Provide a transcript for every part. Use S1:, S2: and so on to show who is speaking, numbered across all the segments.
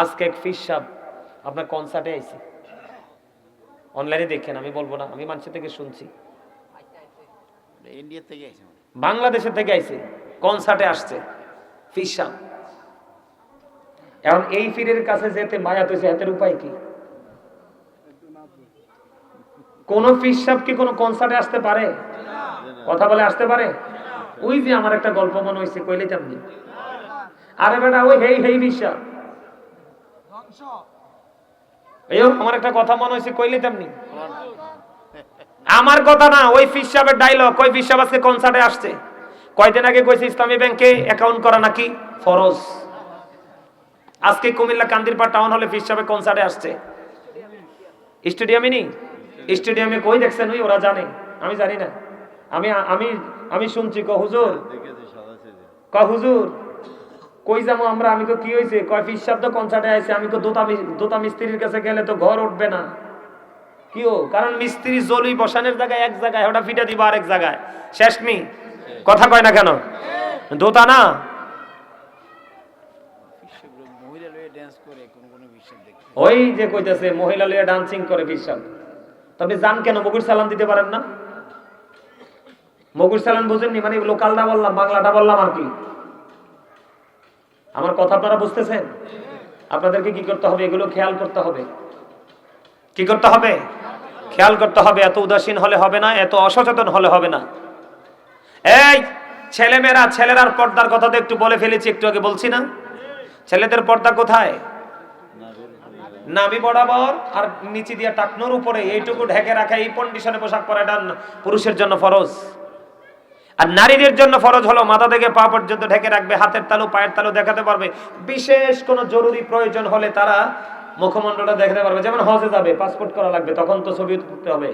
S1: আজকে এক ফিস সাহেব আপনার কনসার্টে আইছে, অনলাইনে দেখেন, আমি বলবো না, আমি মানুষের থেকে শুনছি।
S2: ইন্ডিয়া থেকে আইছে,
S1: বাংলাদেশের থেকে আইছে, কনসার্টে আসছে ফিস সাহেব। এখন এই পীরের কাছে যেতে মায়া তৈছে, হাতের উপায় কি? কোন ফিস সাহেব কি কোন কনসার্টে আসতে পারে? কথা বলে আসতে পারে? ওই যে আমার একটা গল্প মনে হয়েছে, কইলে তেমনি। আরে বেটা ওই হেই হেই ফিস সাহেব, এই আমার একটা কথা মনে হয়েছে, কইলে তেমনি। আমার কথা না, ওই ফিস সাহেবের ডায়লগ। ওই ফিস সাহেব আজকে কনসার্টে আসছে। কয়দিন আগে কইছে ইসলামী ব্যাংকে অ্যাকাউন্ট করা নাকি ফরজ। আজকে কুমিল্লা কান্দিরপাড় টাউন হলে ফিস সাহেব কনসার্টে আসছে। স্টেডিয়ামে নি, স্টেডিয়ামে কই দেখছেন? ওই ওরা জানে, আমি জানি না। আমি আমি আমি শুনছি ক হুজুর, ক হুজুর কই যাবো আমরা? আমি তো কি হয়েছে? কয় ফিস সাহেব তো কনসার্টে আইছে। আমি তো দোতা মিস্ত্রির কাছে গেলে তো ঘর উঠবে না। কিও? কারণ মিস্ত্রি জলি বসানোর জায়গায় এক জায়গায়, ওটা ফিটা দিব আরেক জায়গায়, শেষ নি। কথা কয় না কেন? দোতা না,
S2: মহিলা লয়ে ড্যান্স করে কোন কোন বিশ্বাস দেখে।
S1: ওই যে কইতাছে মহিলা লইয়া ডান্সিং করে ফিস সাহেব। তবে জান কেন মগুর সালাম দিতে পারেন না? মগুর সালাম বুঝেননি? মানে লোকালটা বললাম, বাংলাটা বললাম আর কি। আমার কথা আপনারা বুঝতেছেন? আপনাদেরকে কি করতে হবে? এগুলো খেয়াল করতে হবে। কি করতে হবে? খেয়াল করতে হবে। এত উদাসীন হলে হবে না, এত অসচেতন হলে হবে না। এই ছেলেমেয়েরা, ছেলেরার পর্দার কথা তো একটু বলে ফেলেছি, একটু আগে বলছি না? ছেলেদের পর্দা কোথায়? নাভি বরাবর আর নিচে দিয়া টাকনোর উপরে এইটুকু ঢেকে রাখা, এই কন্ডিশনে পোশাক পরাটা পুরুষের জন্য ফরজ। আর নারীদের জন্য ফরজ হলো মাথা থেকে পা পর্যন্ত ঢেকে রাখবে, হাতের তালু পায়ের তালু দেখাতে পারবে। বিশেষ কোনো জরুরি প্রয়োজন হলে তারা মুখমণ্ডলটা দেখাতে পারবে। যেমন হজে যাবে, পাসপোর্ট করা লাগবে, তখন তো ছবি তুলতে হবে।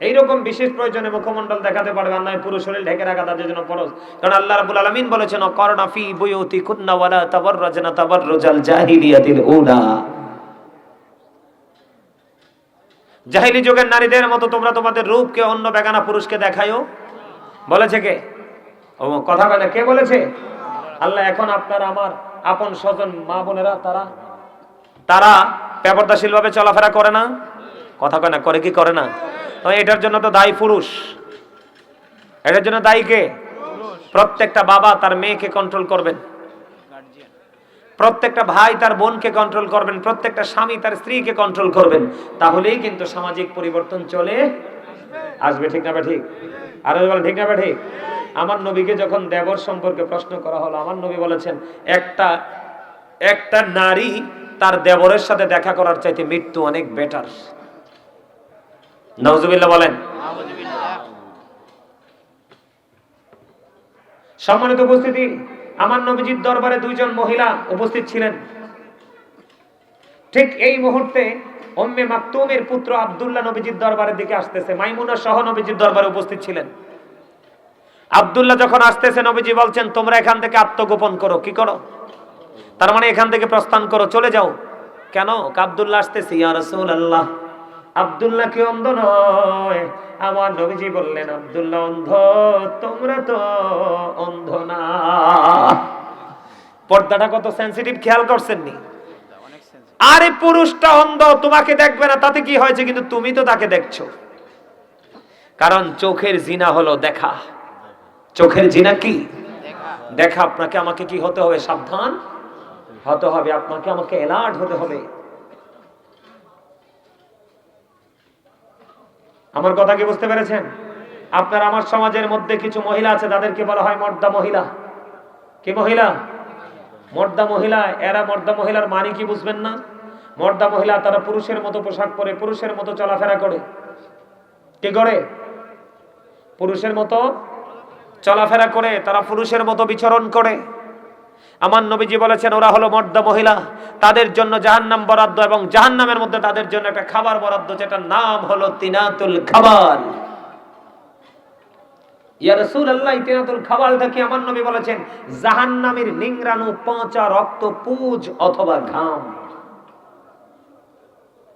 S1: এইরকম বিশেষ প্রয়োজনে মুখমণ্ডল দেখাতে পারবে, আর নয় পুরো শরীর ঢেকে রাখা তাদের জন্য ফরজ। কারণ আল্লাহ রাব্বুল আলামিন বলেছেন, করনা ফি বুয়ুতিকুন্না ওয়ালা তাবাররাজনা তাবাররুজাল জাহিলিয়াতিল উলা। জাহিলি যুগের নারীদের মতো তোমরা তোমাদের রূপকে অন্য বেগানা পুরুষকে দেখায়ও। বলেছে কে? ও কথা বলে, কে বলেছে? আল্লাহ। এখন আপনার আমার আপন স্বজন মা বোনেরা, তারা তারা বেপরদাশীল ভাবে চলাফেরা করে না? কথা কয় না? করে কি করে না? তো এটার জন্য তো দায়ী পুরুষ। এটার জন্য দায়ী কে? প্রত্যেকটা বাবা তার মেয়েকে কন্ট্রোল করবেন, প্রত্যেকটা ভাই তার বোনকে কন্ট্রোল করবেন, প্রত্যেকটা স্বামী তার স্ত্রীকে কন্ট্রোল করবেন। তাহলেই কিন্তু সামাজিক পরিবর্তন চলে আসবে। ঠিক না বা ঠিক? আর বলেন ঠিক না বা ঠিক? আমার নবীকে যখন দেবর সম্পর্কে প্রশ্ন করা হলো, আমার নবী বলেছেন, একটা নারী তার দেবরের সাথে দেখা করার চাইতে মৃত্যু অনেক বেটার। নাউজুবিল্লাহ বলেন। সম্মানিত উপস্থিতি, আমার নবীজির দরবারে দুইজন মহিলা উপস্থিত ছিলেন। ঠিক এই মুহূর্তে উম্মে মাকতুমের পুত্র আব্দুল্লাহ নবীজির দরবারের দিকে আসতেছে। মাইমুনা সহ নবীজির দরবারে উপস্থিত ছিলেন। আব্দুল্লাহ যখন আসতেছে, নবীজি বলছেন, তোমরা এখান থেকে আত্মগোপন করো। কি করো? তার মানে এখান থেকে প্রস্থান করো, চলে যাও। কেন? আব্দুল্লাহ আসতেছে। ইয়া রাসূলুল্লাহ, আব্দুল্লাহ কি অন্ধ নয়? আমার নবীজি বললেন, আব্দুল্লাহ অন্ধ, তোমরা তো অন্ধ না। পর্দাটা কত সেনসিটিভ খেয়াল করছেন নি? আরে পুরুষটা অন্ধ, তোমাকে দেখবে না তাতে কি হয়েছে, কিন্তু তুমি তো তাকে দেখছো। কারণ চোখের জিনা হলো দেখা। চোখের জিনা কি? দেখা। আপনাকে আমাকে কি হতে হবে? সাবধান হতে হবে, আপনাকে আমাকে অ্যালার্ট হতে হবে। আমার কথা কি বুঝতে পেরেছেন? আপনার আমার সমাজের মধ্যে কিছু মহিলা আছে, তাদেরকে বলা হয় মর্দা মহিলা। কি মহিলা? মর্দা মহিলা। এরা মর্দা মহিলার মানে কি বুঝবেন না? মর্দা মহিলা তারা পুরুষের মতো পোশাক পরে, পুরুষের মতো চলাফেরা করে। কি করে? পুরুষের মতো চলাফেরা করে, তারা পুরুষের মতো বিচরণ করে। আমার নবীজি বলেছেন, ওরা হলো মর্দা মহিলা। তাদের জন্য জাহান্নাম বরাদ্দ, এবং জাহান্নামের মধ্যে তাদের জন্য একটা খাবার বরাদ্দ, যেটার নাম হলো তিনাতুল খাবার। ইয়া রাসূলুল্লাহ, তিনাতুল খাবারটা কি? আমার নবী বলেছেন, জাহান্নামের নিংরানো পচা রক্ত, পুজ অথবা ঘাম।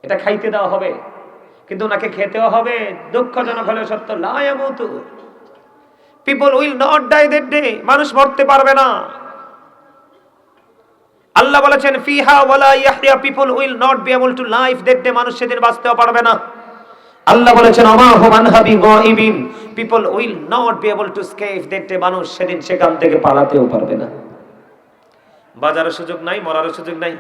S1: এটা খাইতে দেওয়া হবে, কিন্তু ওনাকে খেতেও হবে। দুঃখজনক হলেও সত্য, লা ইয়ামুতু, people will not die that day. মানুষ মরতে পারবে না। আল্লাহ বলেছেন ফিহা ওয়ালা ইয়াহইয়া, people will not be able to live, দেখতে মানুষ সেদিন বাঁচতেও পারবে না। আল্লাহ বলেছেন আমা হুম আনহা বিগাইবিন, people will not be able to escape, দেখতে মানুষ সেদিন সেখান থেকে পালাতেও পারবে না। বাজারের সুযোগ নাই, মরার সুযোগ নাই।